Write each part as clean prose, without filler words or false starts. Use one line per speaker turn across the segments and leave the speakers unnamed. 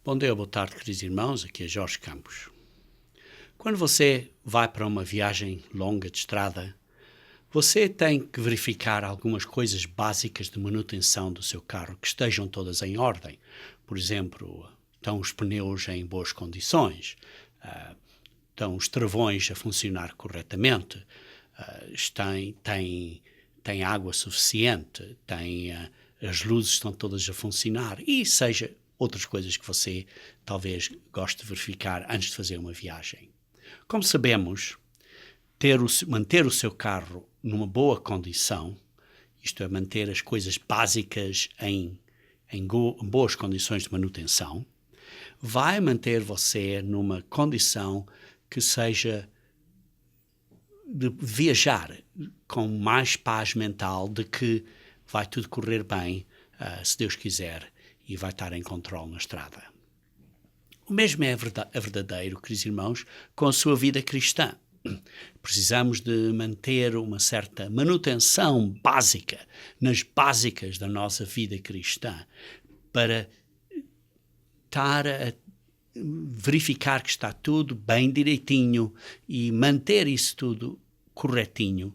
Bom dia, boa tarde, queridos irmãos. Aqui é Jorge Campos. Quando você vai para uma viagem longa de estrada, você tem que verificar algumas coisas básicas de manutenção do seu carro que estejam todas em ordem. Por exemplo, estão os pneus em boas condições, estão os travões a funcionar corretamente, tem água suficiente, as luzes estão todas a funcionar e seja outras coisas que você talvez goste de verificar antes de fazer uma viagem. Como sabemos, manter o seu carro numa boa condição, isto é, manter as coisas básicas em boas condições de manutenção, vai manter você numa condição que seja de viajar com mais paz mental de que vai tudo correr bem, se Deus quiser, e vai estar em controle na estrada. O mesmo é verdadeiro, queridos irmãos, com a sua vida cristã. Precisamos de manter uma certa manutenção básica, nas básicas da nossa vida cristã, para estar a verificar que está tudo bem direitinho e manter isso tudo corretinho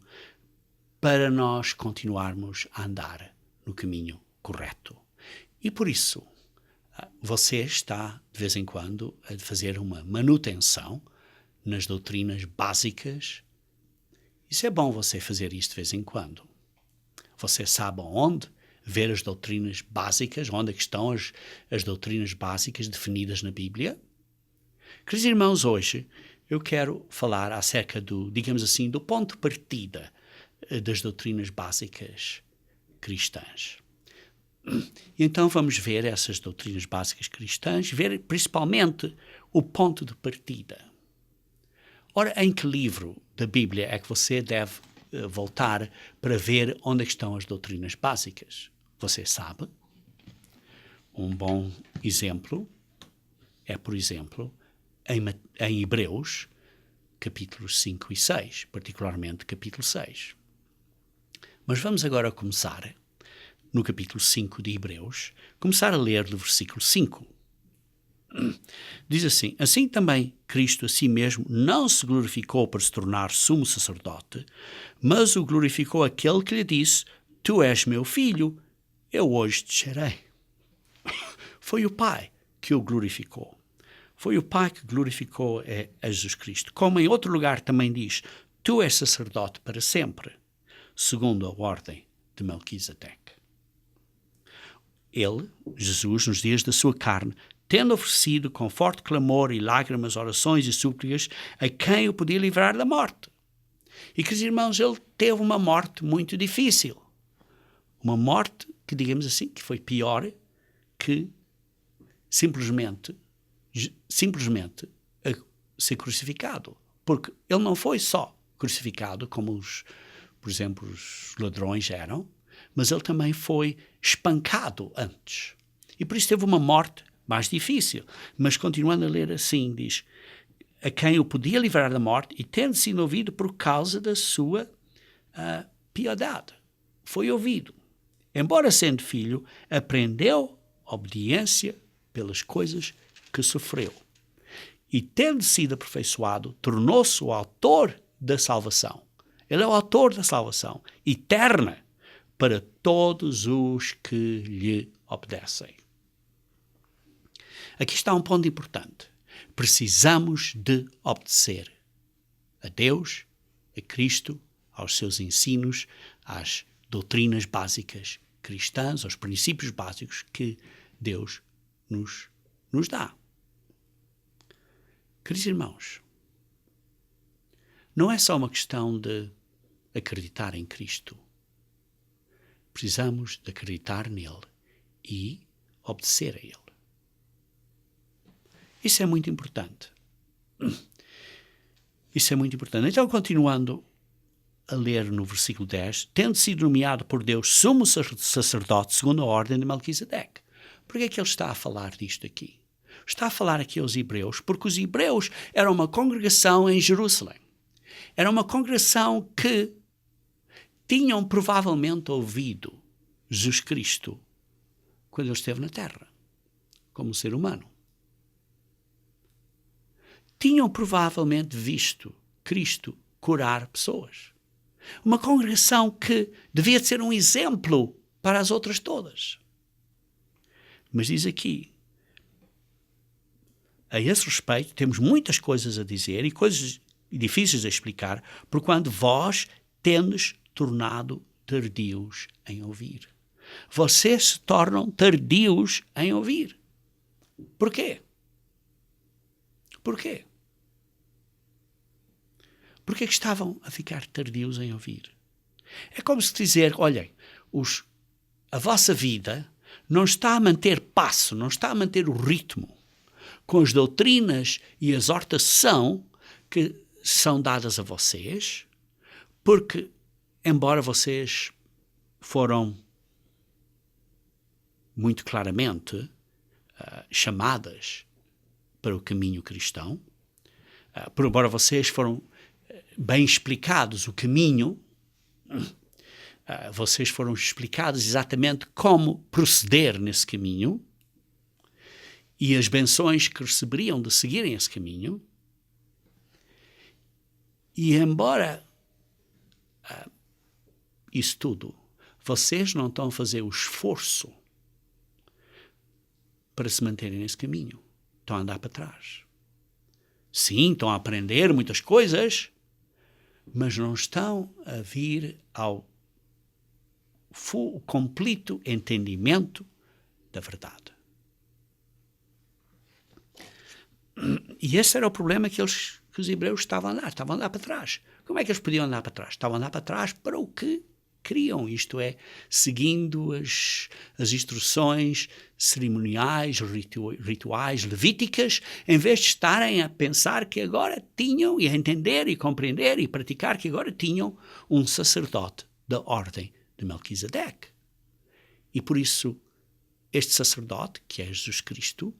para nós continuarmos a andar no caminho correto. E por isso, você está, de vez em quando, a fazer uma manutenção nas doutrinas básicas. Isso é bom você fazer isso de vez em quando. Você sabe onde ver as doutrinas básicas, onde é que estão as doutrinas básicas definidas na Bíblia. Queridos irmãos, hoje eu quero falar acerca do ponto de partida das doutrinas básicas cristãs. E então vamos ver essas doutrinas básicas cristãs, ver principalmente o ponto de partida. Ora, em que livro da Bíblia é que você deve voltar para ver onde estão as doutrinas básicas? Você sabe? Um bom exemplo é, por exemplo, em Hebreus, capítulos 5 e 6, particularmente capítulo 6. Mas vamos agora começar no capítulo 5 de Hebreus, começar a ler do versículo 5. Diz assim: assim também Cristo a si mesmo não se glorificou para se tornar sumo sacerdote, mas o glorificou aquele que lhe disse: tu és meu filho, eu hoje te gerei. Foi o Pai que o glorificou. Foi o Pai que glorificou a Jesus Cristo. Como em outro lugar também diz: tu és sacerdote para sempre, segundo a ordem de Melquisedeque. Ele, Jesus, nos dias da sua carne, tendo oferecido com forte clamor e lágrimas, orações e súplicas a quem o podia livrar da morte. E, queridos irmãos, ele teve uma morte muito difícil. Uma morte que, digamos assim, que foi pior que simplesmente ser crucificado. Porque ele não foi só crucificado, como por exemplo, os ladrões eram, mas ele também foi espancado antes. E por isso teve uma morte mais difícil. Mas continuando a ler assim, diz: a quem o podia livrar da morte e tendo sido ouvido por causa da sua piedade. Foi ouvido. Embora sendo filho, aprendeu obediência pelas coisas que sofreu. E tendo sido aperfeiçoado, tornou-se o autor da salvação. Ele é o autor da salvação eterna para todos os que lhe obedecem. Aqui está um ponto importante. Precisamos de obedecer a Deus, a Cristo, aos seus ensinos, às doutrinas básicas cristãs, aos princípios básicos que Deus nos dá. Queridos irmãos, não é só uma questão de acreditar em Cristo. Precisamos de acreditar nele e obedecer a ele. Isso é muito importante. Isso é muito importante. Então, continuando a ler no versículo 10, tendo sido nomeado por Deus sumo sacerdote segundo a ordem de Melquisedeque. Por que é que ele está a falar disto aqui? Está a falar aqui aos hebreus, porque os hebreus eram uma congregação em Jerusalém. Era uma congregação que tinham provavelmente ouvido Jesus Cristo quando ele esteve na terra, como ser humano. tinham provavelmente visto Cristo curar pessoas. Uma congregação que devia ser um exemplo para as outras todas. Mas diz aqui, a esse respeito, temos muitas coisas a dizer e coisas difíceis a explicar, porquanto vós tendes tornado tardios em ouvir. Vocês se tornam tardios em ouvir. Porquê? Porquê? Porquê que estavam a ficar tardios em ouvir? É como se dizer, olhem, a vossa vida não está a manter passo, não está a manter o ritmo com as doutrinas e a exortação que são dadas a vocês, porque, embora vocês foram muito claramente chamadas para o caminho cristão, embora vocês foram bem explicados o caminho, vocês foram explicados exatamente como proceder nesse caminho e as benções que receberiam de seguirem esse caminho. E embora isso tudo, vocês não estão a fazer o esforço para se manterem nesse caminho. Estão a andar para trás. Sim, estão a aprender muitas coisas, mas não estão a vir ao completo entendimento da verdade. E esse era o problema que os hebreus estavam a andar para trás. Como é que eles podiam andar para trás? Estavam a andar para trás para o que queriam, isto é, seguindo as instruções cerimoniais, rituais, levíticas, em vez de estarem a pensar que agora tinham, e a entender e compreender e praticar que agora tinham um sacerdote da ordem de Melquisedeque. E por isso, este sacerdote, que é Jesus Cristo,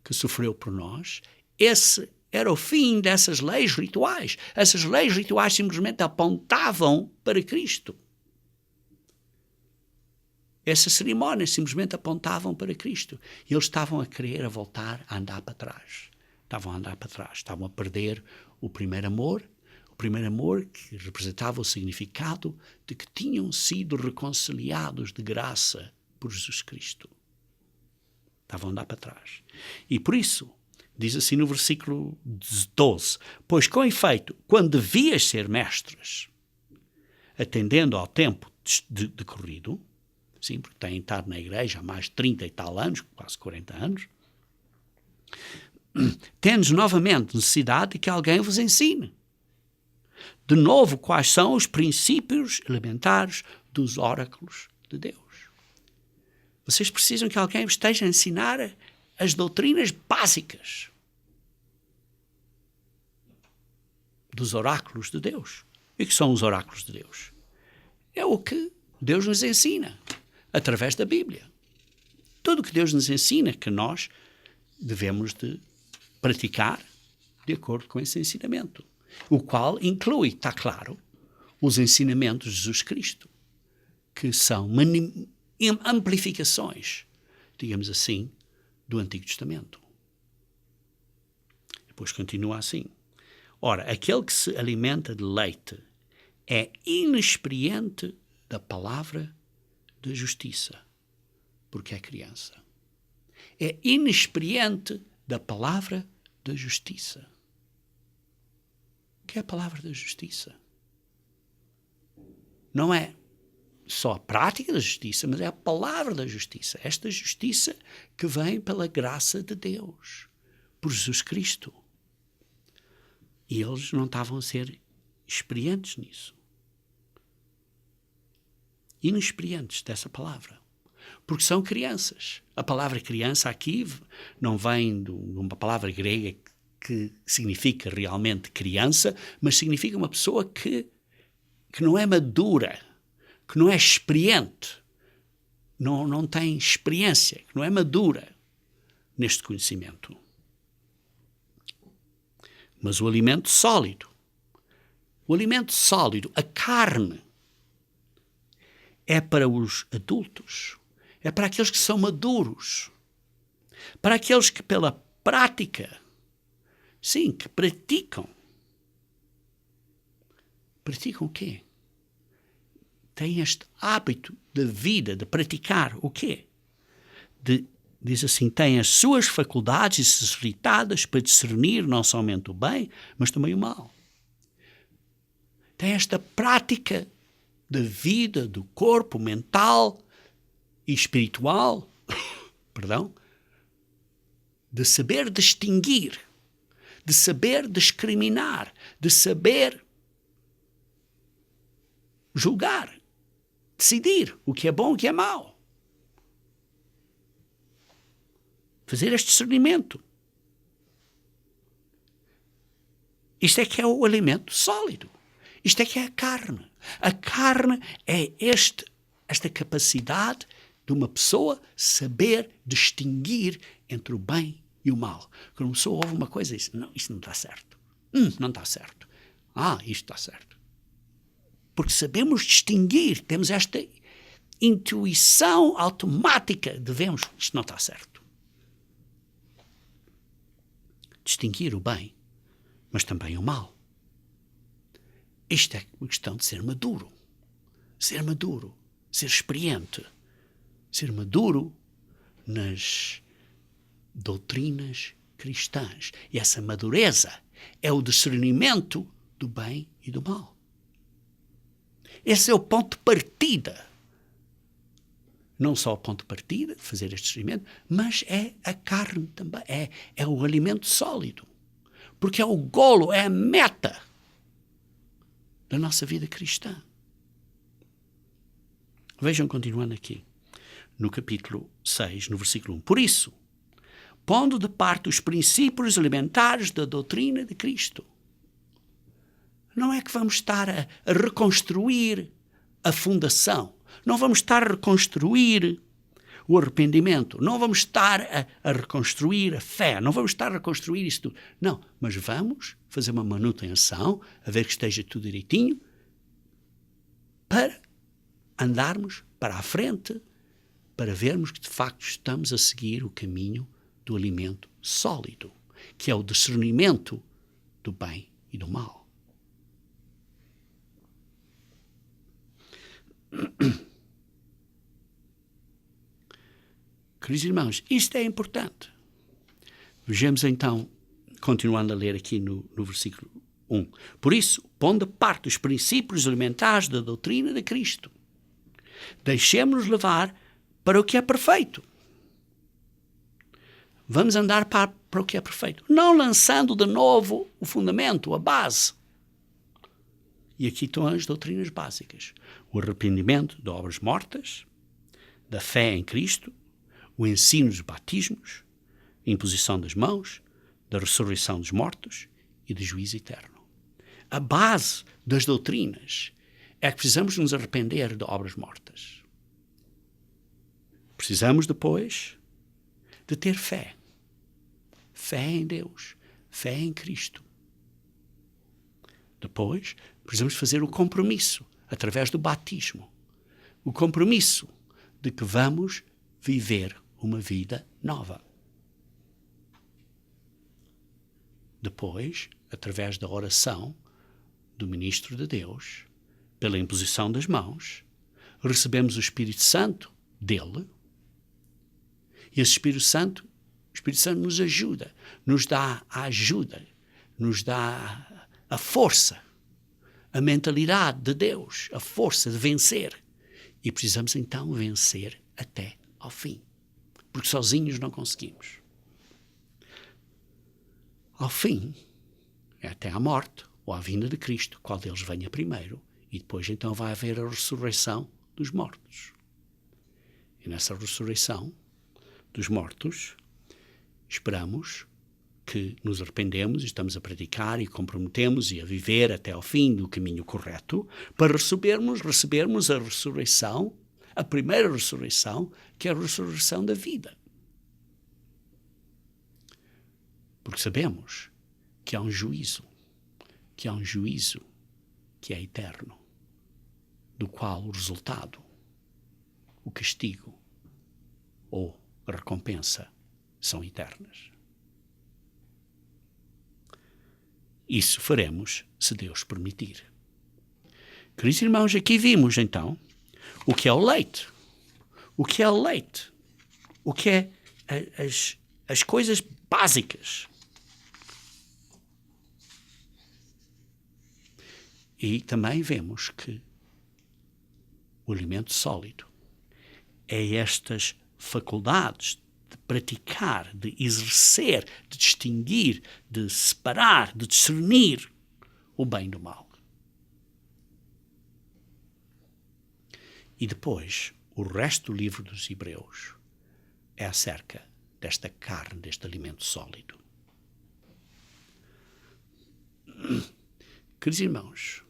que sofreu por nós, esse era o fim dessas leis rituais. Essas leis rituais simplesmente apontavam para Cristo. Essas cerimónias simplesmente apontavam para Cristo. E eles estavam a querer voltar a andar para trás. Estavam a andar para trás. Estavam a perder o primeiro amor que representava o significado de que tinham sido reconciliados de graça por Jesus Cristo. Estavam a andar para trás. E por isso, diz assim no versículo 12, pois com efeito, quando devias ser mestres, atendendo ao tempo decorrido, sim, porque têm estado na igreja há mais de 30 e tal anos, quase 40 anos, tendes novamente necessidade de que alguém vos ensine. De novo, quais são os princípios elementares dos oráculos de Deus. Vocês precisam que alguém vos esteja a ensinar as doutrinas básicas dos oráculos de Deus. E que são os oráculos de Deus? É o que Deus nos ensina através da Bíblia. Tudo o que Deus nos ensina que nós devemos de praticar de acordo com esse ensinamento, o qual inclui, está claro, os ensinamentos de Jesus Cristo, que são amplificações, digamos assim, do Antigo Testamento. Depois continua assim. Ora, aquele que se alimenta de leite é inexperiente da palavra de justiça, porque é criança. É inexperiente da palavra da justiça. O que é a palavra da justiça? Não é só a prática da justiça, mas é a palavra da justiça. Esta justiça que vem pela graça de Deus, por Jesus Cristo. E eles não estavam a ser experientes nisso. Inexperientes dessa palavra. Porque são crianças. A palavra criança aqui não vem de uma palavra grega que significa realmente criança, mas significa uma pessoa que não é madura, que não é experiente, não tem experiência, que não é madura neste conhecimento. Mas o alimento sólido, a carne, é para os adultos, é para aqueles que são maduros, para aqueles que pela prática Sim, que praticam. Praticam o quê? Têm este hábito de vida, de praticar o quê? Diz assim, têm as suas faculdades exercitadas para discernir não somente o bem, mas também o mal. Tem esta prática da vida, do corpo mental e espiritual, perdão, de saber distinguir, de saber discriminar, de saber julgar, decidir o que é bom e o que é mau. Fazer este discernimento. Isto é que é o alimento sólido. Isto é que é a carne. A carne é esta capacidade de uma pessoa saber distinguir entre o bem e o mal. Quando uma pessoa ouve uma coisa e diz, não, isto não está certo. Não está certo. Isto está certo. Porque sabemos distinguir, temos esta intuição automática de vermos, isto não está certo. Distinguir o bem, mas também o mal. Isto é uma questão de ser maduro. Ser maduro, ser experiente. Ser maduro nas doutrinas cristãs. E essa madureza é o discernimento do bem e do mal. Esse é o ponto de partida. Não só o ponto de partida de fazer este discernimento, mas é a carne também. É o alimento sólido. Porque é o golo, é a meta da nossa vida cristã. Vejam, continuando aqui, no capítulo 6, no versículo 1. Por isso, pondo de parte os princípios elementares da doutrina de Cristo, não é que vamos estar a reconstruir a fundação, não vamos estar a reconstruir o arrependimento, não vamos estar a reconstruir a fé, não vamos estar a reconstruir isso tudo. Não, mas vamos fazer uma manutenção, a ver que esteja tudo direitinho, para andarmos para a frente, para vermos que de facto estamos a seguir o caminho do alimento sólido, que é o discernimento do bem e do mal. Queridos irmãos, isto é importante. Vejamos então, continuando a ler aqui no versículo 1. Por isso, pondo de parte os princípios elementares da doutrina de Cristo, deixemos-nos levar para o que é perfeito. Vamos andar para o que é perfeito. Não lançando de novo o fundamento, a base. E aqui estão as doutrinas básicas. O arrependimento de obras mortas, da fé em Cristo, o ensino dos batismos, a imposição das mãos, da ressurreição dos mortos e do juízo eterno. A base das doutrinas é que precisamos nos arrepender de obras mortas. Precisamos depois de ter fé. Fé em Deus, fé em Cristo. Depois, precisamos fazer o compromisso, através do batismo. O compromisso de que vamos viver uma vida nova. Depois, através da oração do ministro de Deus, pela imposição das mãos, recebemos o Espírito Santo dele, e esse Espírito Santo nos ajuda, nos dá a ajuda, nos dá a força, a mentalidade de Deus, a força de vencer. E precisamos então vencer até ao fim, porque sozinhos não conseguimos. Ao fim, é até à morte, ou à vinda de Cristo, qual deles venha primeiro, e depois então vai haver a ressurreição dos mortos. E nessa ressurreição dos mortos, esperamos que nos arrependemos e estamos a praticar e comprometemos e a viver até ao fim do caminho correto para recebermos a ressurreição, a primeira ressurreição, que é a ressurreição da vida. Porque sabemos que há um juízo que é eterno, do qual o resultado, o castigo ou a recompensa são eternas. Isso faremos se Deus permitir. Queridos irmãos, aqui vimos então o que é o leite. O que é o leite? O que é as coisas básicas. E também vemos que o alimento sólido é estas faculdades de praticar, de exercer, de distinguir, de separar, de discernir o bem do mal. E depois, o resto do livro dos Hebreus é acerca desta carne, deste alimento sólido. Queridos irmãos,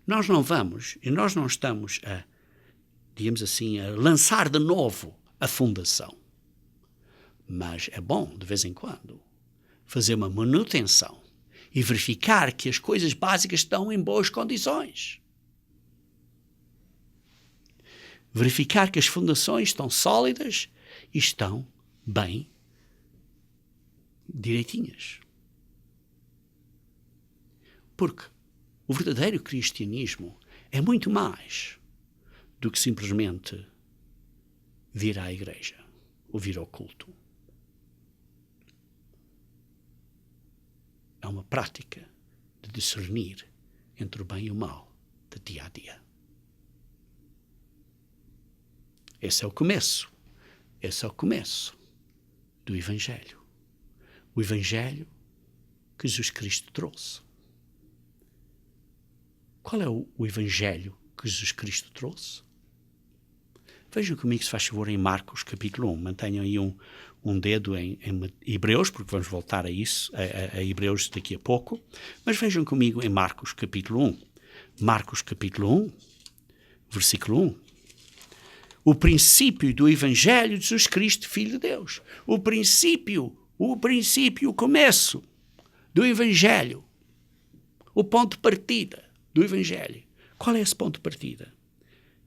nós não vamos e nós não estamos a, digamos assim, a lançar de novo a fundação. Mas é bom, de vez em quando, fazer uma manutenção e verificar que as coisas básicas estão em boas condições. Verificar que as fundações estão sólidas e estão bem direitinhas. Porque o verdadeiro cristianismo é muito mais do que simplesmente vir à igreja ou vir ao culto. É uma prática de discernir entre o bem e o mal de dia a dia. Esse é o começo. Esse é o começo do Evangelho. O Evangelho que Jesus Cristo trouxe. Qual é o Evangelho que Jesus Cristo trouxe? Vejam comigo, se faz favor, em Marcos, capítulo 1. Mantenham aí um dedo em Hebreus, porque vamos voltar a isso, a Hebreus daqui a pouco. Mas vejam comigo em Marcos, capítulo 1. Marcos, capítulo 1, versículo 1. O princípio do Evangelho de Jesus Cristo, Filho de Deus. O princípio, o começo do Evangelho. O ponto de partida do Evangelho. Qual é esse ponto de partida?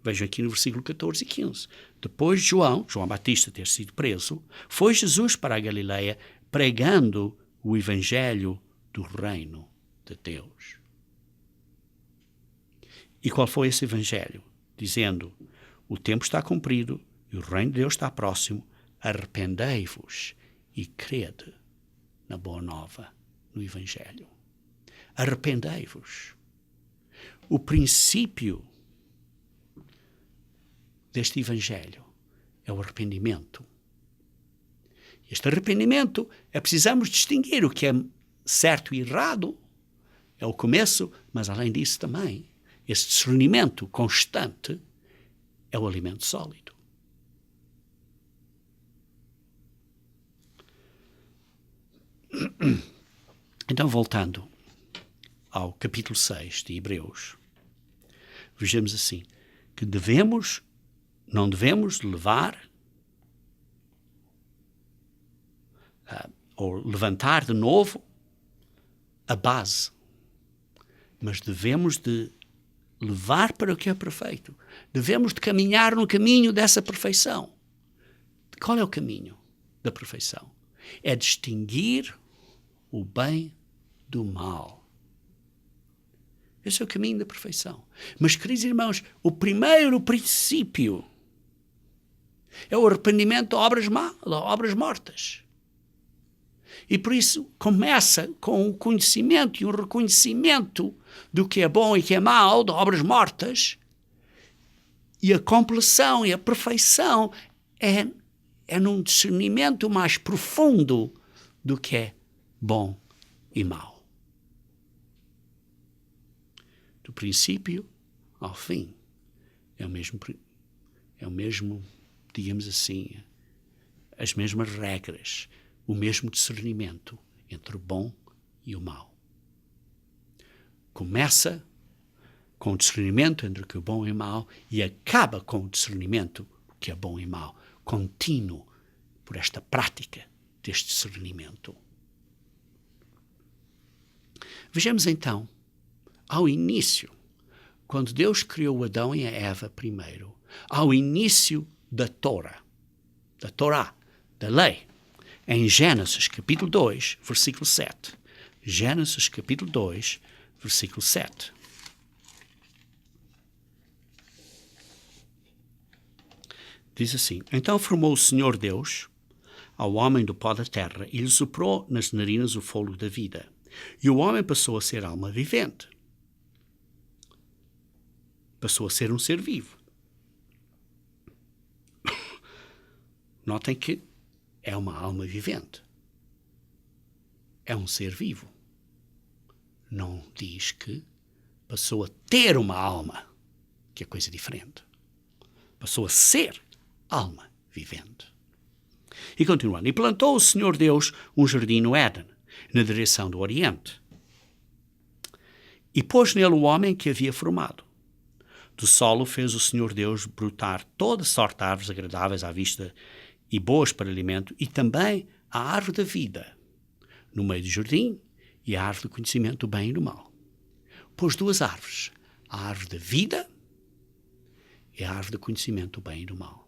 Vejam aqui no versículo 14 e 15. Depois de João Batista ter sido preso, foi Jesus para a Galileia pregando o Evangelho do reino de Deus. E qual foi esse Evangelho? Dizendo: o tempo está cumprido e o reino de Deus está próximo. Arrependei-vos e crede na boa nova, no Evangelho. Arrependei-vos. O princípio deste Evangelho é o arrependimento. Este arrependimento precisamos distinguir o que é certo e errado. É o começo, mas além disso também, esse discernimento constante é o alimento sólido. Então, voltando ao capítulo 6 de Hebreus, vejamos assim, que não devemos levar ou levantar de novo a base, mas devemos de levar para o que é perfeito. Devemos de caminhar no caminho dessa perfeição. Qual é o caminho da perfeição? É distinguir o bem do mal. Esse é o caminho da perfeição. Mas, queridos irmãos, o primeiro princípio é o arrependimento de obras mortas. E por isso começa com o conhecimento e o reconhecimento do que é bom e que é mau, de obras mortas, e a compleção e a perfeição é num discernimento mais profundo do que é bom e mau. Do princípio ao fim é o mesmo, digamos assim, as mesmas regras, o mesmo discernimento entre o bom e o mau. Começa com o discernimento entre o que é bom e mau e acaba com o discernimento do que é bom e mau, contínuo por esta prática deste discernimento. Vejamos então, ao início, quando Deus criou Adão e a Eva primeiro, ao início da Torá, da lei, em Gênesis capítulo 2, versículo 7, Gênesis capítulo 2, versículo 7. Diz assim: Então formou o Senhor Deus ao homem do pó da terra e lhe soprou nas narinas o fôlego da vida. E o homem passou a ser alma vivente. Passou a ser um ser vivo. Notem que é uma alma vivente. É um ser vivo. Não diz que passou a ter uma alma, que é coisa diferente. Passou a ser alma vivente. E continuando. E plantou o Senhor Deus um jardim no Éden, na direção do Oriente. E pôs nele o homem que havia formado. Do solo fez o Senhor Deus brotar toda sorte de árvores agradáveis à vista e boas para alimento, e também a árvore da vida, no meio do jardim, e a árvore do conhecimento do bem e do mal. Pôs duas árvores, a árvore da vida e a árvore do conhecimento do bem e do mal.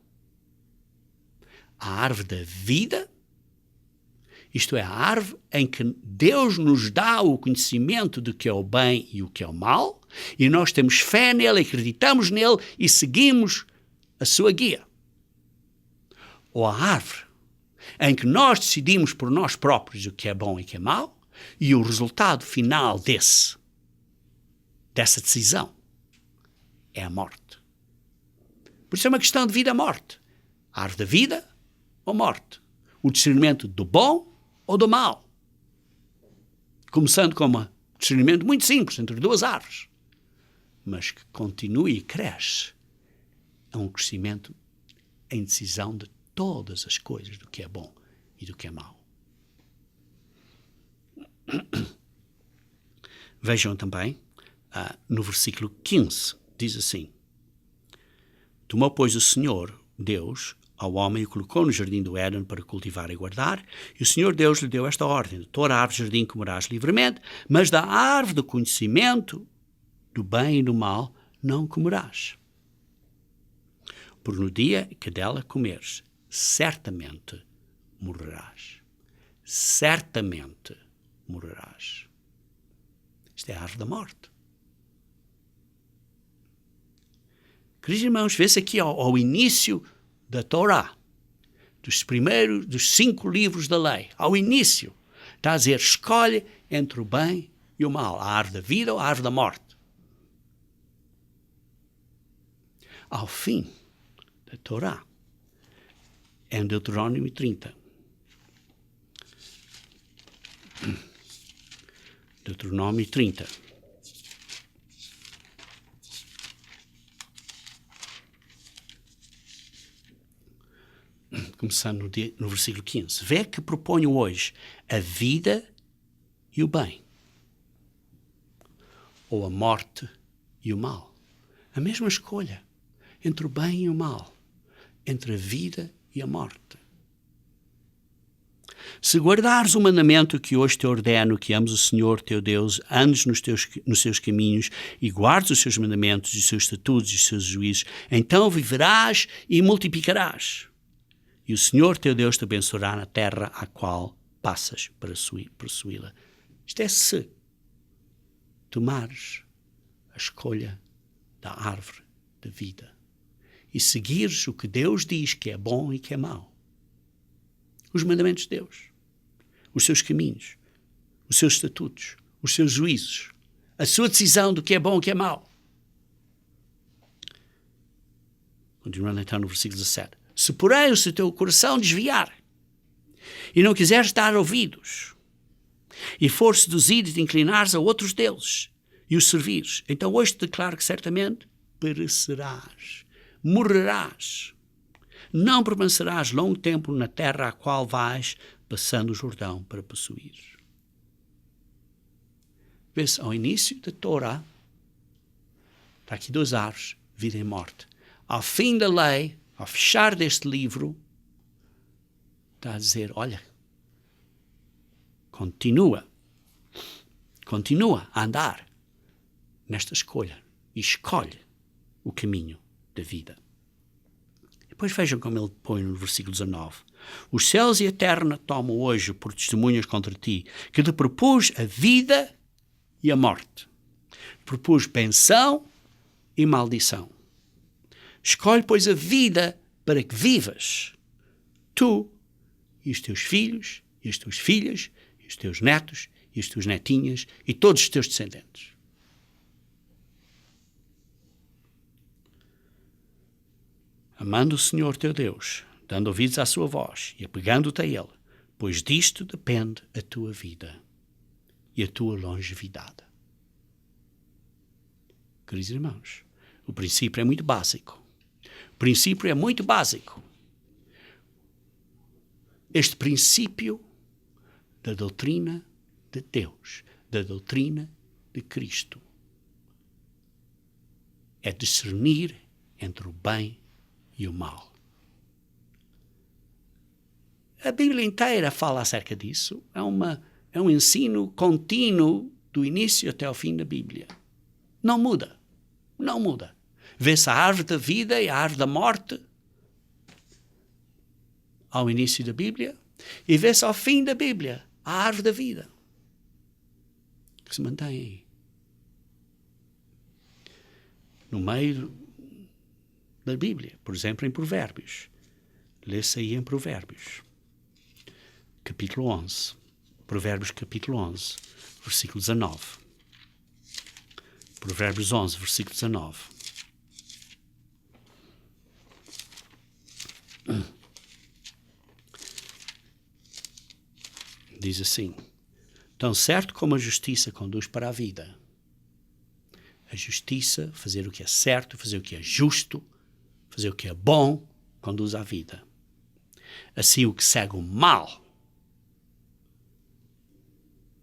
A árvore da vida, isto é, a árvore em que Deus nos dá o conhecimento do que é o bem e o que é o mal, e nós temos fé nele, acreditamos nele e seguimos a sua guia. Ou a árvore em que nós decidimos por nós próprios o que é bom e o que é mau, e o resultado final dessa decisão é a morte. Por isso é uma questão de vida ou morte. A árvore da vida ou morte. O discernimento do bom ou do mal. Começando com um discernimento muito simples entre duas árvores, mas que continua e cresce. É um crescimento em decisão de todas as coisas do que é bom e do que é mau. Vejam também no versículo 15, diz assim: Tomou, pois, o Senhor Deus ao homem e o colocou no jardim do Éden para cultivar e guardar, e o Senhor Deus lhe deu esta ordem: de toda a árvore do jardim comerás livremente, mas da árvore do conhecimento do bem e do mal não comerás. Porque no dia que dela comeres, certamente morrerás. Certamente morrerás. Isto é a árvore da morte. Queridos irmãos, vê-se aqui ao início da Torá, dos 5 livros da lei, ao início, está a dizer: escolhe entre o bem e o mal, a árvore da vida ou a árvore da morte. Ao fim da Torá, em Deuteronômio 30. Deuteronômio 30. Começando no versículo 15. Vê que proponho hoje a vida e o bem, ou a morte e o mal. A mesma escolha entre o bem e o mal, entre a vida e a morte. Se guardares o mandamento que hoje te ordeno, que ames o Senhor teu Deus, andes nos seus caminhos e guardes os seus mandamentos, os seus estatutos e os seus juízos, então viverás e multiplicarás. E o Senhor teu Deus te abençoará na terra a qual passas para possuí-la. Isto é se tomares a escolha da árvore da vida e seguires o que Deus diz que é bom e que é mau. Os mandamentos de Deus, os seus caminhos, os seus estatutos, os seus juízos, a sua decisão do que é bom e que é mau. Continuando então no versículo 17. Se porém o teu coração desviar e não quiseres dar ouvidos e fores seduzido e te inclinares a outros deuses e os servires, então hoje te declaro que certamente perecerás, morrerás. Não permanecerás longo tempo na terra a qual vais passando o Jordão para possuir. Vê-se ao início da Torá, está aqui 2 árvores, vida e morte. Ao fim da lei, ao fechar deste livro, está a dizer: olha, continua a andar nesta escolha e escolhe o caminho da vida. Depois vejam como ele põe no versículo 19. Os céus e a terra tomam hoje por testemunhas contra ti, que te propus a vida e a morte. Propus benção e maldição. Escolhe, pois, a vida para que vivas, tu e os teus filhos, e as tuas filhas, e os teus netos, e as tuas netinhas, e todos os teus descendentes. Amando o Senhor teu Deus, dando ouvidos à sua voz e apegando-te a Ele, pois disto depende a tua vida e a tua longevidade. Queridos irmãos, o princípio é muito básico. O princípio é muito básico. Este princípio da doutrina de Deus, da doutrina de Cristo, é discernir entre o bem e o mal. A Bíblia inteira fala acerca disso. É um ensino contínuo do início até ao fim da Bíblia. Não muda. Não muda. Vê-se a árvore da vida e a árvore da morte ao início da Bíblia e vê-se ao fim da Bíblia a árvore da vida que se mantém aí. No meio da Bíblia, por exemplo, em Provérbios. Lê-se aí em Provérbios, capítulo 11. Provérbios, capítulo 11, versículo 19. Provérbios 11, versículo 19. Diz assim: tão certo como a justiça conduz para a vida. A justiça, fazer o que é certo, fazer o que é justo, fazer o que é bom, conduz à vida. Assim, o que segue o mal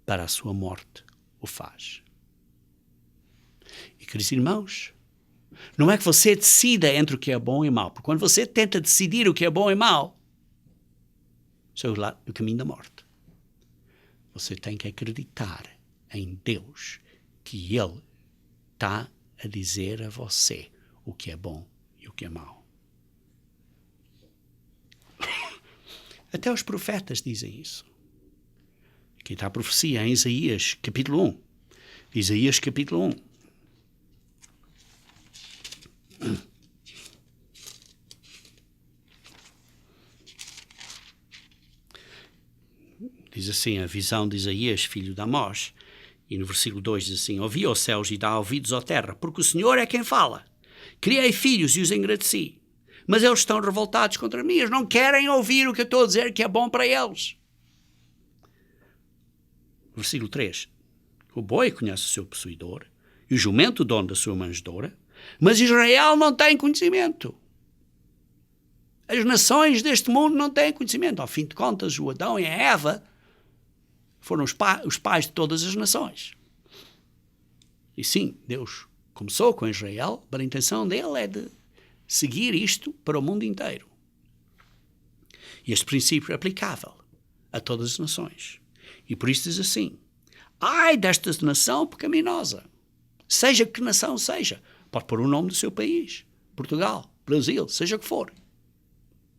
para a sua morte o faz. E, queridos irmãos, não é que você decida entre o que é bom e mau, porque quando você tenta decidir o que é bom e mau, isso é o caminho da morte. Você tem que acreditar em Deus, que Ele está a dizer a você o que é bom e o que é mau. Até os profetas dizem isso. Aqui está a profecia em Isaías, capítulo 1. Isaías, capítulo 1. Diz assim, a visão de Isaías, filho de Amós, e no versículo 2 diz assim: ouvi, ó céus, e dá ouvidos, ó terra, porque o Senhor é quem fala. Criei filhos e os engrandeci, mas eles estão revoltados contra mim, eles não querem ouvir o que eu estou a dizer que é bom para eles. Versículo 3: o boi conhece o seu possuidor, e o jumento o dono da sua manjedoura, mas Israel não tem conhecimento. As nações deste mundo não têm conhecimento. Ao fim de contas, o Adão e a Eva foram os pais de todas as nações. E sim, Deus começou com Israel, mas a intenção dele é de seguir isto para o mundo inteiro. E este princípio é aplicável a todas as nações. E por isso diz assim: ai desta nação pecaminosa, seja que nação seja. Pode pôr o nome do seu país: Portugal, Brasil, seja o que for.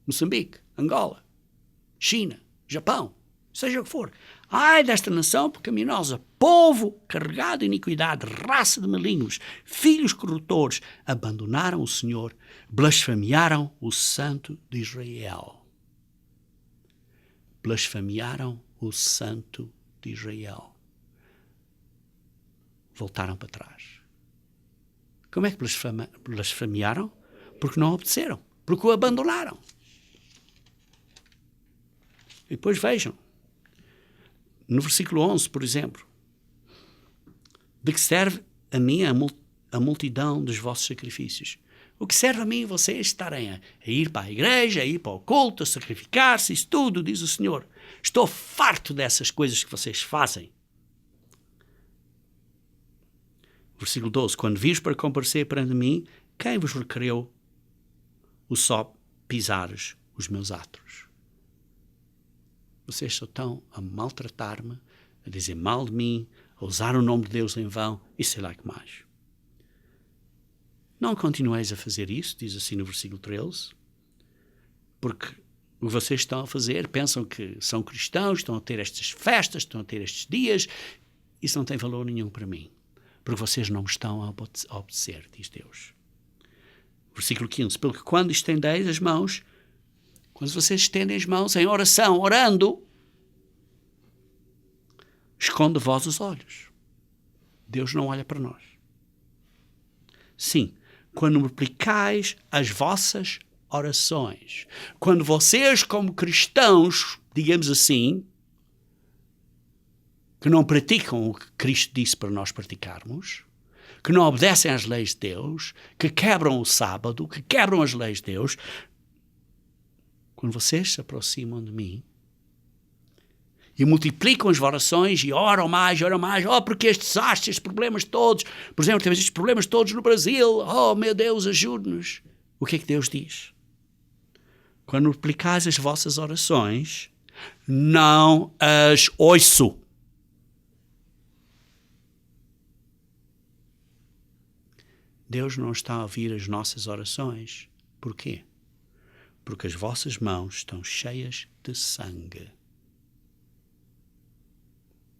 Moçambique, Angola, China, Japão, seja o que for. Ai desta nação pecaminosa, povo carregado de iniquidade, raça de malignos, filhos corruptores, abandonaram o Senhor, blasfemiaram o Santo de Israel. Blasfemiaram o Santo de Israel. Voltaram para trás. Como é que blasfemiaram? Porque não obedeceram, porque o abandonaram. E depois vejam, no versículo 11, por exemplo: de que serve a mim a multidão dos vossos sacrifícios? O que serve a mim vocês estarem a ir para a igreja, a ir para o culto, a sacrificar-se, isso tudo, diz o Senhor. Estou farto dessas coisas que vocês fazem. Versículo 12: quando vires para comparecer perante mim, quem vos requereu o só pisares os meus atos? Vocês só estão a maltratar-me, a dizer mal de mim, a usar o nome de Deus em vão e sei lá que mais. Não continueis a fazer isso, diz assim no versículo 13, porque O que vocês estão a fazer, pensam que são cristãos, estão a ter estas festas, estão a ter estes dias. Isso não tem valor nenhum para mim. Porque vocês não estão a obedecer, diz Deus. Versículo 15. Pelo que quando estendeis as mãos, quando vocês estendem as mãos em oração, orando, esconde vós os olhos. Deus não olha para nós. Sim, quando multiplicais as vossas orações, quando vocês como cristãos, digamos assim, que não praticam o que Cristo disse para nós praticarmos, que não obedecem às leis de Deus, que quebram o sábado, que quebram as leis de Deus, quando vocês se aproximam de mim e multiplicam as orações e oram mais, porque estes desastres, estes problemas todos, por exemplo, temos estes problemas todos no Brasil, oh meu Deus, ajude-nos. O que é que Deus diz? Quando multiplicais as vossas orações, não as ouço. Deus não está a ouvir as nossas orações. Porquê? Porque as vossas mãos estão cheias de sangue.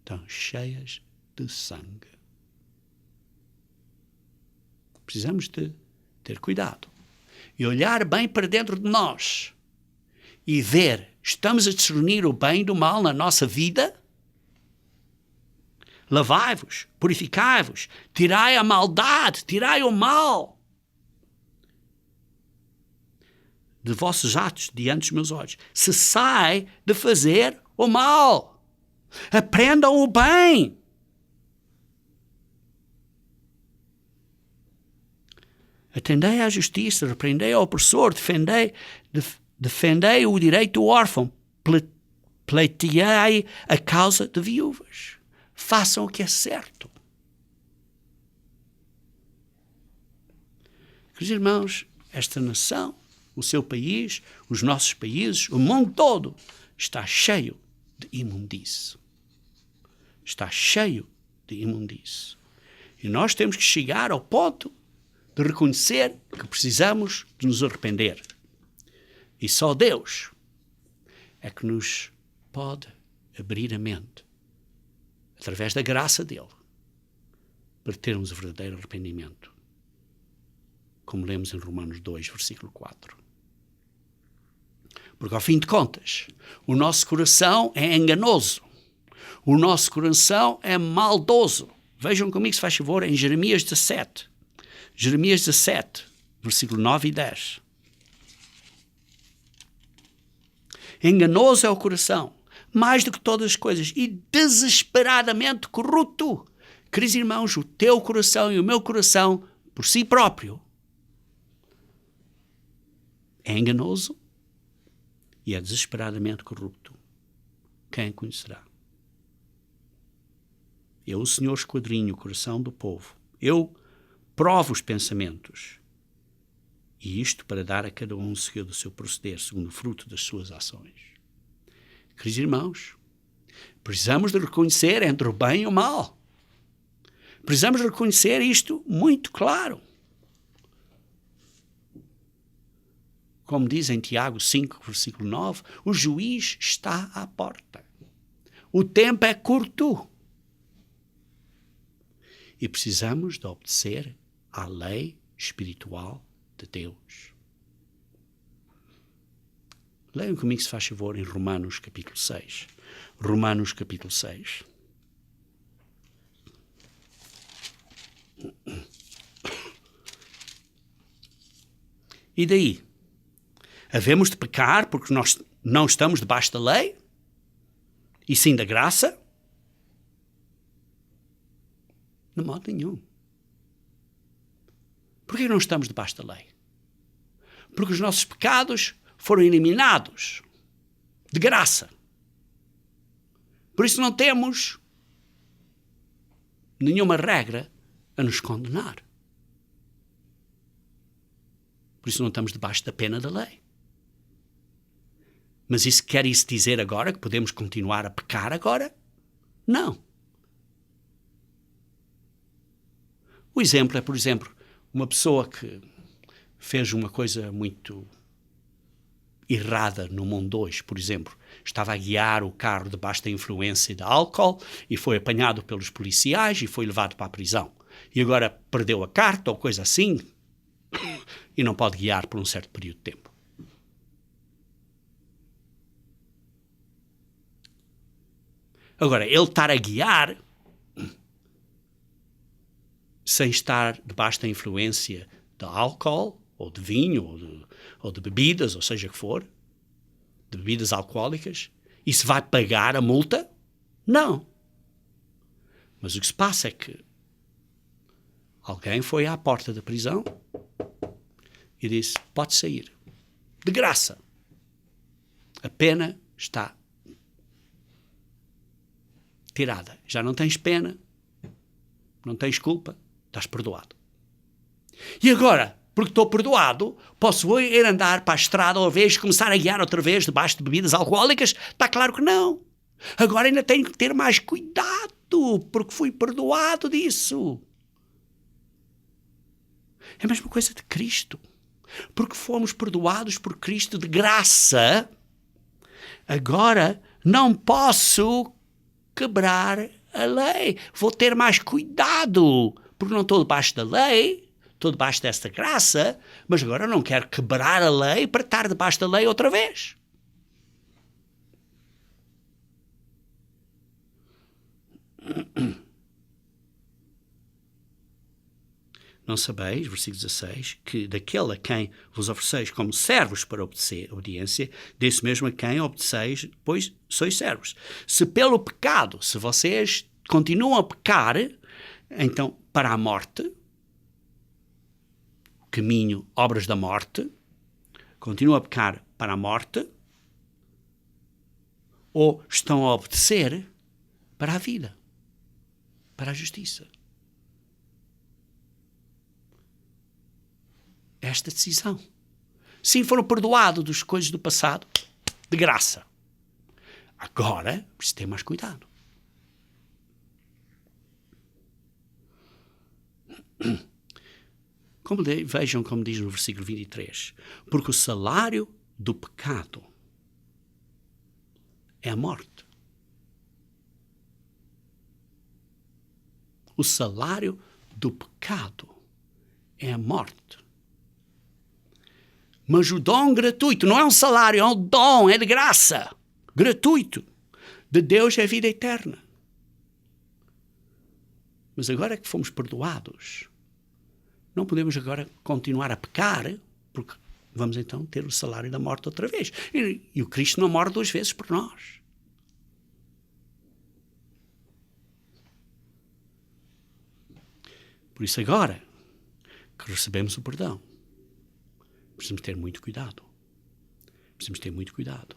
Estão cheias de sangue. Precisamos de ter cuidado e olhar bem para dentro de nós e ver, estamos a discernir o bem do mal na nossa vida? Lavai-vos, purificai-vos, tirai a maldade, tirai o mal de vossos atos diante dos meus olhos. Cessai de fazer o mal. Aprendam o bem. Atendei à justiça, repreendei ao opressor, defendei o direito do órfão, pleiteai a causa de viúvas. Façam o que é certo. Queridos irmãos, esta nação, o seu país, os nossos países, o mundo todo, está cheio de imundície. Está cheio de imundície. E nós temos que chegar ao ponto de reconhecer que precisamos de nos arrepender. E só Deus é que nos pode abrir a mente, através da graça dele, para termos o verdadeiro arrependimento. Como lemos em Romanos 2, versículo 4. Porque, ao fim de contas, o nosso coração é enganoso. O nosso coração é maldoso. Vejam comigo, se faz favor, em Jeremias 17. Jeremias 17, versículo 9 e 10. Enganoso é o coração, mais do que todas as coisas, e desesperadamente corrupto. Queridos irmãos, o teu coração e o meu coração, por si próprio, é enganoso e é desesperadamente corrupto. Quem conhecerá? Eu, o Senhor, esquadrinho o coração do povo. Eu provo os pensamentos. E isto para dar a cada um segundo o seu proceder, segundo o fruto das suas ações. Queridos irmãos, precisamos de reconhecer entre o bem e o mal. Precisamos de reconhecer isto muito claro. Como diz em Tiago 5, versículo 9, o juiz está à porta. O tempo é curto. E precisamos de obedecer à lei espiritual de Deus. Leiam comigo, se faz favor, em Romanos capítulo 6. Romanos capítulo 6. E daí? Havemos de pecar porque nós não estamos debaixo da lei? E sim da graça? De modo nenhum. Por que não estamos debaixo da lei? Porque os nossos pecados foram eliminados de graça. Por isso não temos nenhuma regra a nos condenar. Por isso não estamos debaixo da pena da lei. Mas isso quer isso dizer agora que podemos continuar a pecar agora? Não. O exemplo é, por exemplo, uma pessoa que fez uma coisa muito errada no mundo hoje. Por exemplo, estava a guiar o carro debaixo da influência de álcool e foi apanhado pelos policiais e foi levado para a prisão. E agora perdeu a carta ou coisa assim e não pode guiar por um certo período de tempo. Agora, ele estar a guiar sem estar debaixo da influência de álcool, ou de vinho, ou de bebidas, ou seja que for, de bebidas alcoólicas, e se vai pagar a multa? Não. Mas o que se passa é que alguém foi à porta da prisão e disse, pode sair. De graça. A pena está tirada. Já não tens pena, não tens culpa, estás perdoado. E agora, porque estou perdoado, posso ir andar para a estrada outra vez, começar a guiar outra vez debaixo de bebidas alcoólicas? Está claro que não. Agora ainda tenho que ter mais cuidado, porque fui perdoado disso. É a mesma coisa de Cristo. Porque fomos perdoados por Cristo de graça, agora não posso quebrar a lei. Vou ter mais cuidado, porque não estou debaixo da lei, estou debaixo desta graça, mas agora não quero quebrar a lei para estar debaixo da lei outra vez. Não sabeis, versículo 16, que daquele a quem vos ofereceis como servos para obediência, desse mesmo a quem obedeceis, pois sois servos. Se pelo pecado, se vocês continuam a pecar, então para a morte, caminho, obras da morte, continuam a pecar para a morte, ou estão a obedecer para a vida, para a justiça. Esta decisão. Sim, foram perdoados das coisas do passado, de graça. Agora, preciso ter mais cuidado. Vejam como diz no versículo 23. Porque o salário do pecado é a morte. O salário do pecado é a morte. Mas o dom gratuito, não é um salário, é um dom, é de graça, gratuito, de Deus é a vida eterna. Mas agora que fomos perdoados, não podemos agora continuar a pecar, porque vamos então ter o salário da morte outra vez. E o Cristo não morre 2 vezes por nós. Por isso agora que recebemos o perdão, precisamos ter muito cuidado. Precisamos ter muito cuidado.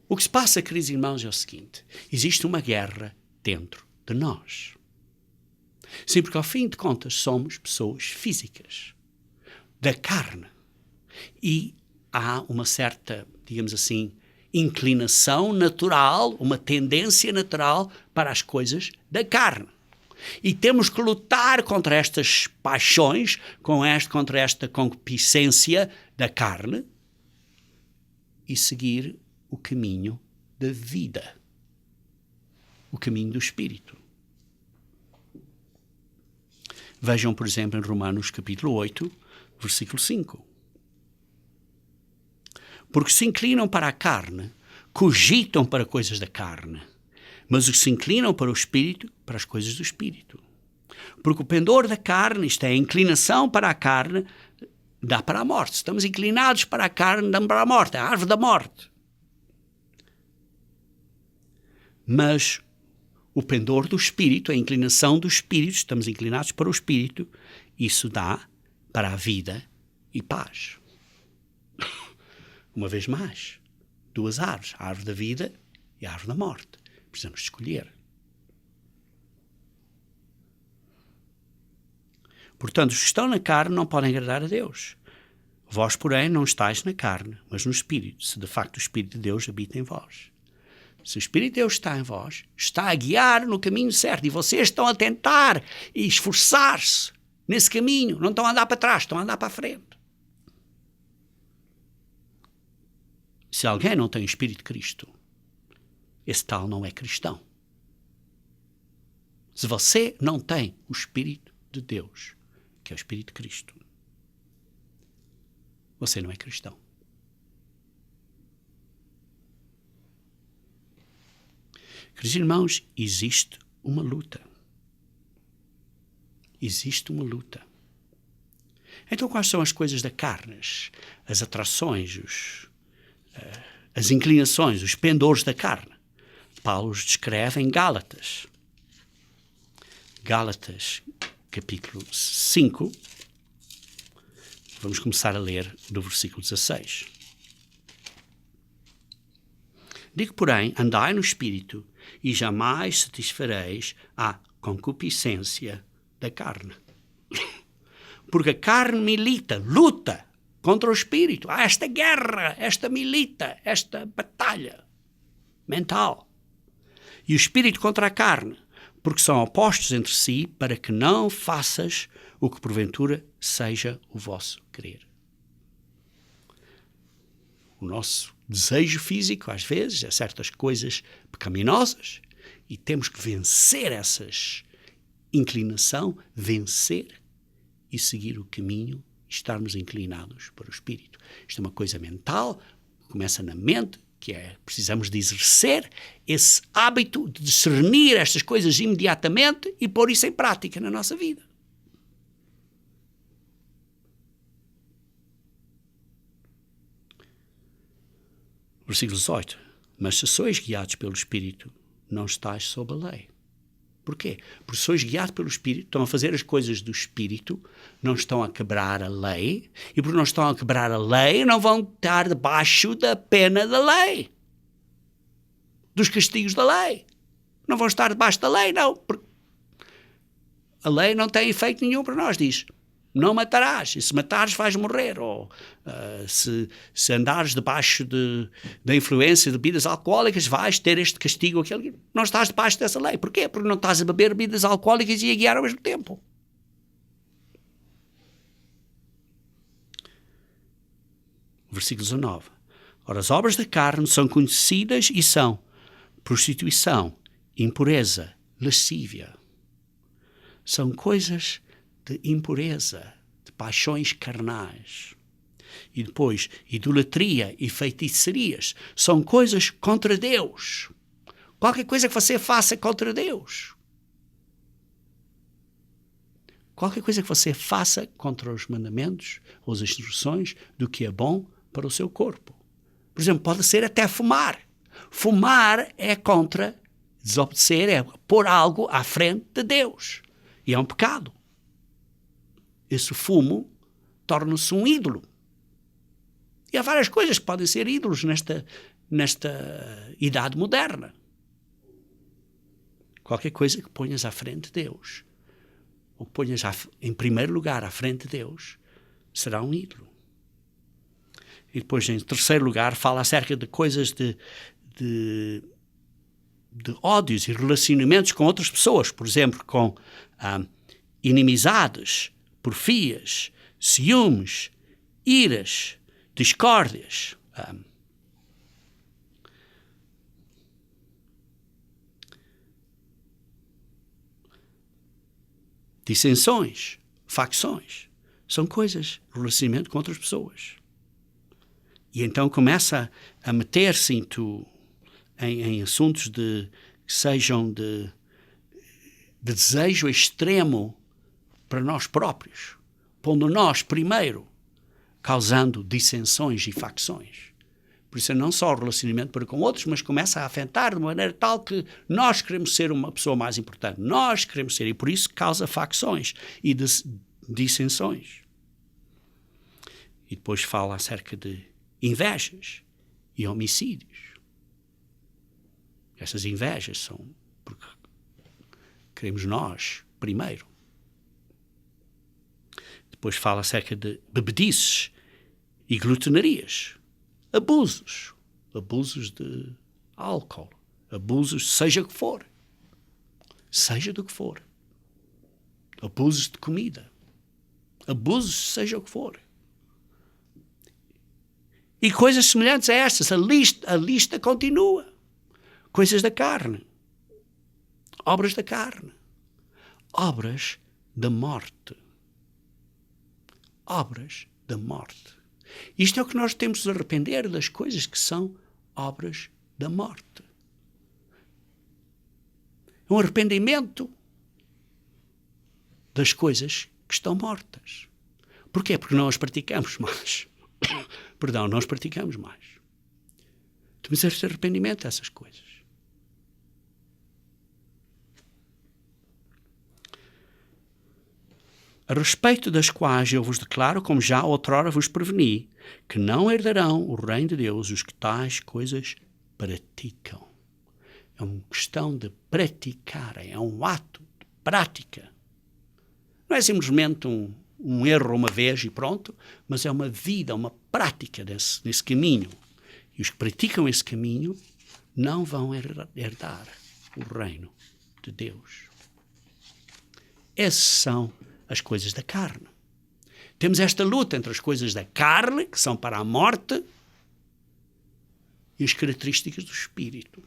O que se passa, queridos irmãos, é o seguinte. Existe uma guerra dentro de nós. Sim, porque ao fim de contas somos pessoas físicas, da carne. E há uma certa, digamos assim, inclinação natural, uma tendência natural para as coisas da carne. E temos que lutar contra estas paixões, contra esta concupiscência da carne e seguir o caminho da vida, o caminho do Espírito. Vejam, por exemplo, em Romanos capítulo 8, versículo 5. Porque se inclinam para a carne, cogitam para coisas da carne, mas os que se inclinam para o Espírito, para as coisas do Espírito. Porque o pendor da carne, isto é, a inclinação para a carne, dá para a morte. Se estamos inclinados para a carne, dá para a morte, é a árvore da morte. Mas o pendor do Espírito, a inclinação do Espírito, estamos inclinados para o Espírito, isso dá para a vida e paz. Uma vez mais, 2 árvores, a árvore da vida e a árvore da morte. Precisamos escolher. Portanto, os que estão na carne não podem agradar a Deus. Vós, porém, não estáis na carne, mas no Espírito, se de facto o Espírito de Deus habita em vós. Se o Espírito de Deus está em vós, está a guiar no caminho certo, e vocês estão a tentar e esforçar-se nesse caminho, não estão a andar para trás, estão a andar para a frente. Se alguém não tem o Espírito de Cristo, esse tal não é cristão. Se você não tem o Espírito de Deus, que é o Espírito de Cristo, você não é cristão. Queridos irmãos, existe uma luta. Existe uma luta. Então, quais são as coisas da carne? As atrações, as inclinações, os pendores da carne? Paulo os descreve em Gálatas. Gálatas, capítulo 5. Vamos começar a ler do versículo 16. Digo, porém, andai no Espírito, e jamais satisfareis a concupiscência da carne. Porque a carne milita, luta contra o Espírito. Há esta guerra, esta milita, esta batalha mental. E o Espírito contra a carne, porque são opostos entre si, para que não faças o que porventura seja o vosso querer. O nosso desejo físico, às vezes, é certas coisas pecaminosas, e temos que vencer essas inclinação, vencer e seguir o caminho e estarmos inclinados para o Espírito. Isto é uma coisa mental, começa na mente, que é, precisamos de exercer esse hábito de discernir estas coisas imediatamente e pôr isso em prática na nossa vida. Versículo 18. Mas se sois guiados pelo Espírito, não estáis sob a lei. Porquê? Porque sois guiados pelo Espírito, estão a fazer as coisas do Espírito, não estão a quebrar a lei, e porque não estão a quebrar a lei, não vão estar debaixo da pena da lei, dos castigos da lei. Não vão estar debaixo da lei, não. Porque a lei não tem efeito nenhum para nós, diz. Não matarás, e se matares vais morrer, ou se andares debaixo da influência de bebidas alcoólicas vais ter este castigo ou aquele. Não estás debaixo dessa lei. Porquê? Porque não estás a beber bebidas alcoólicas e a guiar ao mesmo tempo. Versículo 19. Ora, as obras da carne são conhecidas e são prostituição, impureza, lascívia. São coisas de impureza, de paixões carnais. E depois, idolatria e feitiçarias. São coisas contra Deus. Qualquer coisa que você faça contra Deus. Qualquer coisa que você faça contra os mandamentos ou as instruções do que é bom para o seu corpo. Por exemplo, pode ser até fumar. Fumar é contra desobedecer, é pôr algo à frente de Deus. E é um pecado. Esse fumo torna-se um ídolo. E há várias coisas que podem ser ídolos nesta idade moderna. Qualquer coisa que ponhas à frente de Deus, ou que ponhas em primeiro lugar à frente de Deus, será um ídolo. E depois, em terceiro lugar, fala acerca de coisas de ódios e relacionamentos com outras pessoas. Por exemplo, com inimizades, porfias, ciúmes, iras, discórdias, dissensões, facções. São coisas, relacionamento com outras pessoas. E então começa a meter-se em assuntos que sejam de desejo extremo para nós próprios, pondo nós primeiro, causando dissensões e facções. Por isso é não só o relacionamento para com outros, mas começa a afetar de maneira tal que nós queremos ser uma pessoa mais importante. Nós queremos ser, e por isso causa facções e dissensões. E depois fala acerca de invejas e homicídios. Essas invejas são porque queremos nós primeiro. Depois fala acerca de bebedices e glutonarias, abusos de álcool, abusos seja o que for, seja do que for, abusos de comida, abusos seja o que for. E coisas semelhantes a estas, a lista continua. Coisas da carne. Obras da carne. Obras da morte. Obras da morte. Isto é o que nós temos de arrepender das coisas que são obras da morte. É um arrependimento das coisas que estão mortas. Porquê? Porque não as praticamos mais. Perdão, não as praticamos mais. Temos este arrependimento dessas coisas. A respeito das quais eu vos declaro, como já outrora vos preveni, que não herdarão o reino de Deus os que tais coisas praticam. É uma questão de praticarem, é um ato de prática. Não é simplesmente um erro uma vez e pronto, mas é uma vida, uma prática desse caminho. E os que praticam esse caminho não vão herdar o reino de Deus. Essas são as coisas da carne. Temos esta luta entre as coisas da carne, que são para a morte, e as características do Espírito.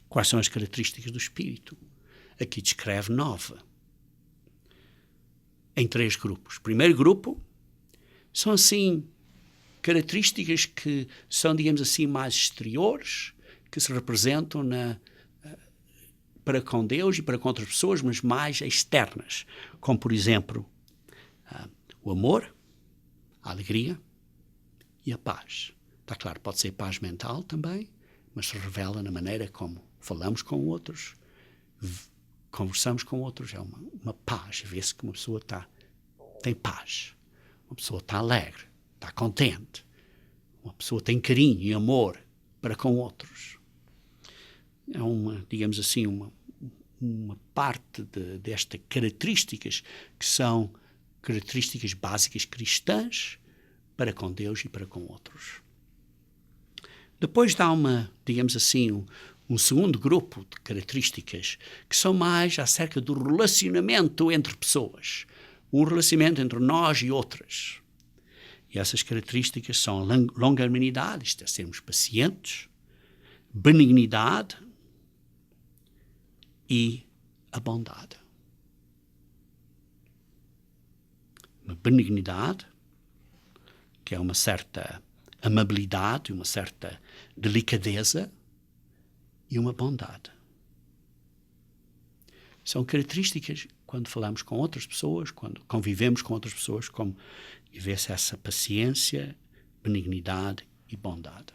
Quais são as características do Espírito? Aqui descreve 9. Em 3 grupos. O primeiro grupo são, assim, características que são, digamos assim, mais exteriores, que se representam para com Deus e para com outras pessoas, mas mais externas. Como, por exemplo, o amor, a alegria e a paz. Está claro, pode ser paz mental também, mas se revela na maneira como falamos com outros, conversamos com outros. É uma paz. Vê-se que uma pessoa tem paz. Uma pessoa está alegre, está contente. Uma pessoa tem carinho e amor para com outros. É digamos assim, uma parte destas características que são características básicas cristãs para com Deus e para com outros. Depois dá digamos assim, um segundo grupo de características que são mais acerca do relacionamento entre pessoas. Um relacionamento entre nós e outras. E essas características são a longanimidade, isto é, sermos pacientes, benignidade e a bondade. Uma benignidade, que é uma certa amabilidade, uma certa delicadeza, e uma bondade. São características quando falamos com outras pessoas, quando convivemos com outras pessoas, como vê-se essa paciência, benignidade e bondade.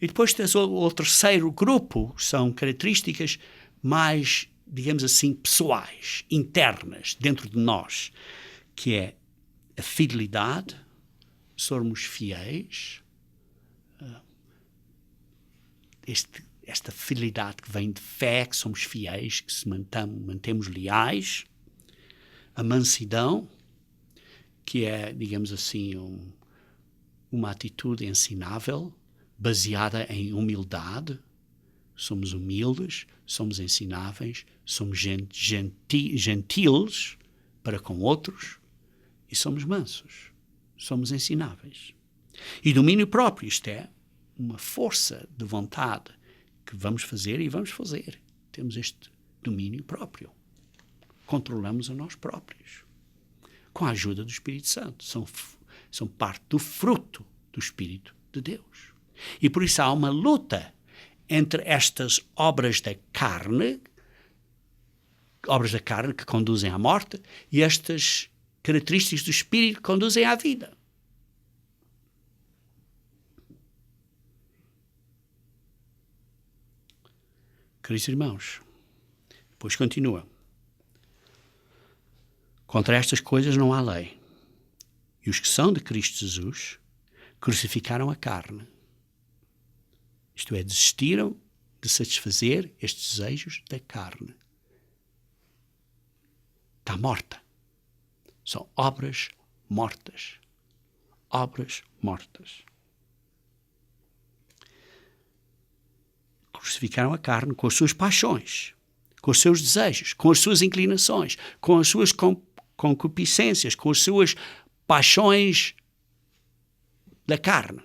E depois tens o terceiro grupo, são características mais, digamos assim, pessoais, internas, dentro de nós, que é a fidelidade, sermos fiéis, esta fidelidade que vem de fé, que somos fiéis, que se mantemos leais, a mansidão, que é, digamos assim, uma atitude ensinável, baseada em humildade. Somos humildes, somos ensináveis, somos gentiles para com outros e somos mansos, somos ensináveis. E domínio próprio, isto é, uma força de vontade que vamos fazer e vamos fazer. Temos este domínio próprio. Controlamos a nós próprios. Com a ajuda do Espírito Santo. São parte do fruto do Espírito de Deus. E por isso há uma luta entre estas obras da carne que conduzem à morte, e estas características do Espírito que conduzem à vida. Queridos irmãos, depois continua. Contra estas coisas não há lei. E os que são de Cristo Jesus crucificaram a carne. Isto é, desistiram de satisfazer estes desejos da carne. Está morta. São obras mortas. Obras mortas. Crucificaram a carne com as suas paixões, com os seus desejos, com as suas inclinações, com as suas concupiscências, com as suas paixões da carne.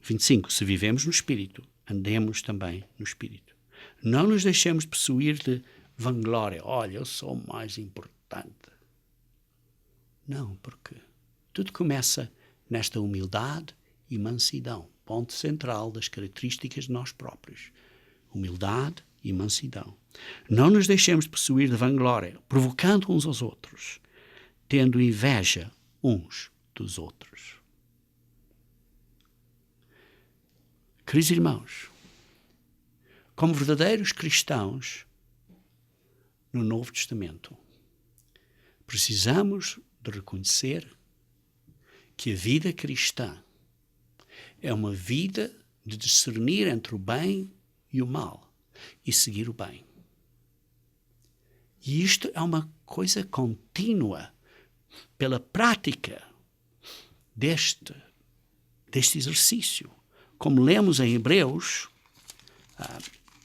25. Se vivemos no Espírito, andemos também no Espírito. Não nos deixemos possuir de vanglória. Olha, eu sou o mais importante. Não, porque tudo começa nesta humildade e mansidão. Ponto central das características de nós próprios. Humildade e mansidão. Não nos deixemos possuir de vanglória, provocando uns aos outros, tendo inveja uns dos outros. Queridos irmãos, como verdadeiros cristãos no Novo Testamento, precisamos de reconhecer que a vida cristã é uma vida de discernir entre o bem e o mal e seguir o bem. E isto é uma coisa contínua pela prática deste exercício. Como lemos em Hebreus,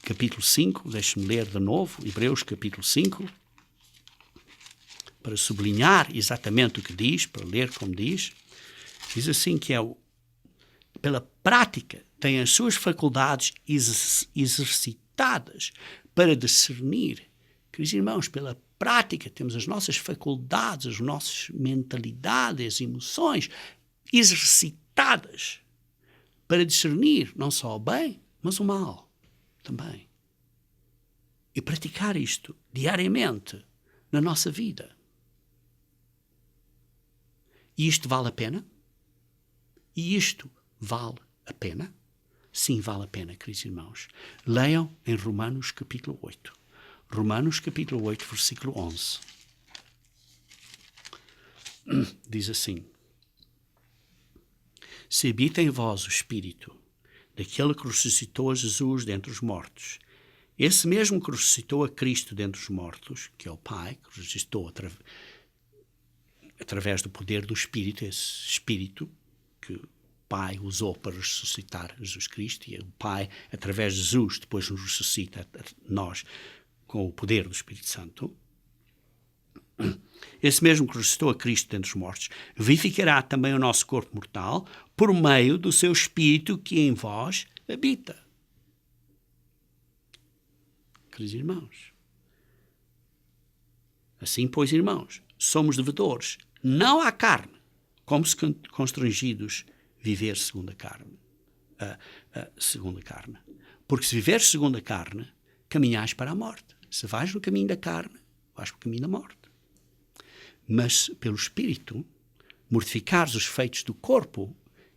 capítulo 5, deixe-me ler de novo, Hebreus capítulo 5, para sublinhar exatamente o que diz, para ler como diz assim que pela prática, tem as suas faculdades exercitadas para discernir. Queridos irmãos, pela prática temos as nossas faculdades, as nossas mentalidades, as emoções exercitadas para discernir não só o bem, mas o mal também. E praticar isto diariamente na nossa vida. E isto vale a pena? E isto vale a pena? Sim, vale a pena, queridos irmãos. Leiam em Romanos capítulo 8. Romanos capítulo 8, versículo 11. Diz assim: se habita em vós o Espírito daquele que ressuscitou a Jesus dentre os mortos, esse mesmo que ressuscitou a Cristo dentre os mortos, que é o Pai, que ressuscitou através do poder do Espírito, esse Espírito que o Pai usou para ressuscitar Jesus Cristo, e o Pai, através de Jesus, depois nos ressuscita a nós com o poder do Espírito Santo. Esse mesmo que ressuscitou a Cristo dentre os mortos, vivificará também o nosso corpo mortal por meio do seu Espírito que em vós habita. Queridos irmãos, assim, pois, irmãos, somos devedores, não à carne, como se constrangidos viver segundo a carne. Segundo a carne. Porque se viveres segundo a carne, caminhais para a morte. Se vais no caminho da carne, vais para o caminho da morte. Mas pelo Espírito, mortificares os feitos do corpo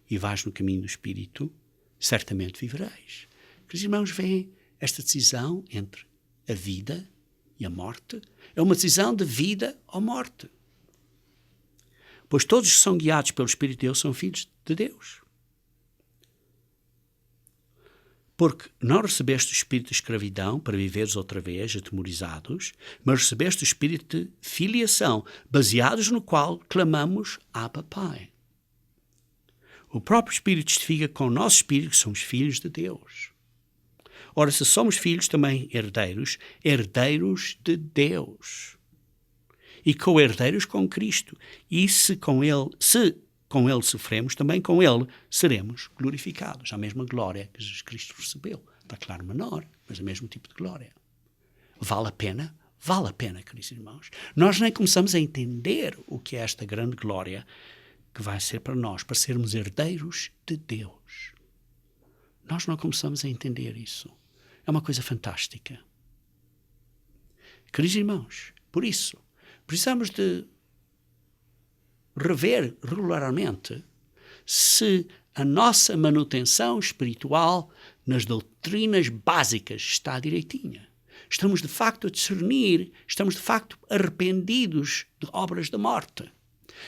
e vais no caminho do Espírito, certamente vivereis. Queridos irmãos, veem esta decisão entre a vida e a morte? É uma decisão de vida ou morte. Pois todos que são guiados pelo Espírito de Deus são filhos de Deus. Porque não recebeste o espírito de escravidão para viveres outra vez atemorizados, mas recebeste o espírito de filiação, baseados no qual clamamos Abba Pai. O próprio Espírito testifica com o nosso espírito que somos filhos de Deus. Ora, se somos filhos, também herdeiros, herdeiros de Deus. E co-herdeiros com Cristo. E se com Ele sofremos, também com Ele seremos glorificados. A mesma glória que Jesus Cristo recebeu. Está claro, menor, mas o mesmo tipo de glória. Vale a pena? Vale a pena, queridos irmãos. Nós nem começamos a entender o que é esta grande glória que vai ser para nós, para sermos herdeiros de Deus. Nós não começamos a entender isso. É uma coisa fantástica. Queridos irmãos, por isso, precisamos de rever regularmente se a nossa manutenção espiritual nas doutrinas básicas está direitinha. Estamos de facto a discernir, estamos de facto arrependidos de obras da morte.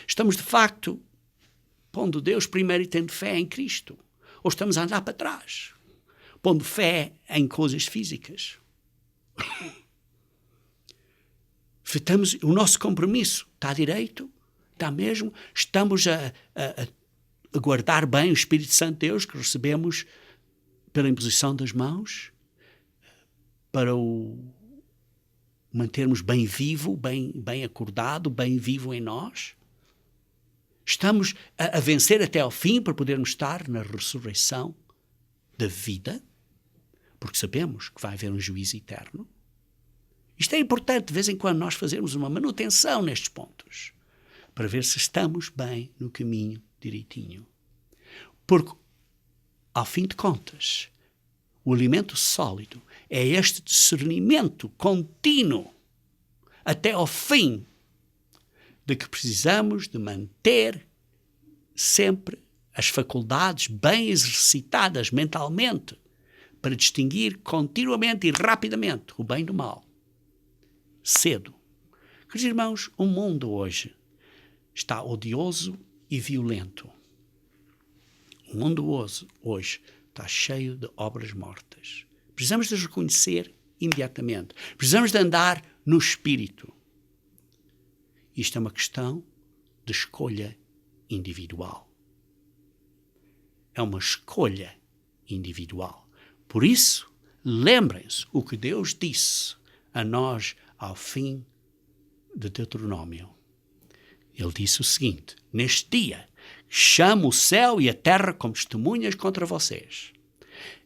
Estamos de facto pondo Deus primeiro e tendo fé em Cristo. Ou estamos a andar para trás, pondo fé em coisas físicas. O nosso compromisso está direito? Está mesmo? Estamos a guardar bem o Espírito Santo de Deus que recebemos pela imposição das mãos para o mantermos bem vivo, bem acordado, bem vivo em nós? Estamos a vencer até ao fim para podermos estar na ressurreição da vida, porque sabemos que vai haver um juízo eterno. Isto é importante, de vez em quando, nós fazermos uma manutenção nestes pontos, para ver se estamos bem no caminho direitinho. Porque, ao fim de contas, o alimento sólido é este discernimento contínuo, até ao fim, de que precisamos de manter sempre as faculdades bem exercitadas mentalmente para distinguir continuamente e rapidamente o bem do mal. Cedo. Queridos irmãos, o mundo hoje está odioso e violento. O mundo hoje está cheio de obras mortas. Precisamos de reconhecer imediatamente. Precisamos de andar no Espírito. Isto é uma questão de escolha individual. É uma escolha individual. Por isso, lembrem-se o que Deus disse a nós ao fim de Deuteronômio. Ele disse o seguinte: neste dia, chamo o céu e a terra como testemunhas contra vocês.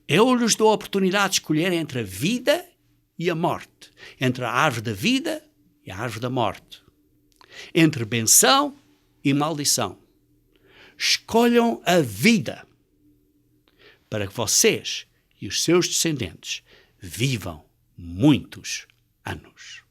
Eu lhes dou a oportunidade de escolher entre a vida e a morte, entre a árvore da vida e a árvore da morte, entre benção e maldição. Escolham a vida para que vocês e os seus descendentes vivam muitos anos.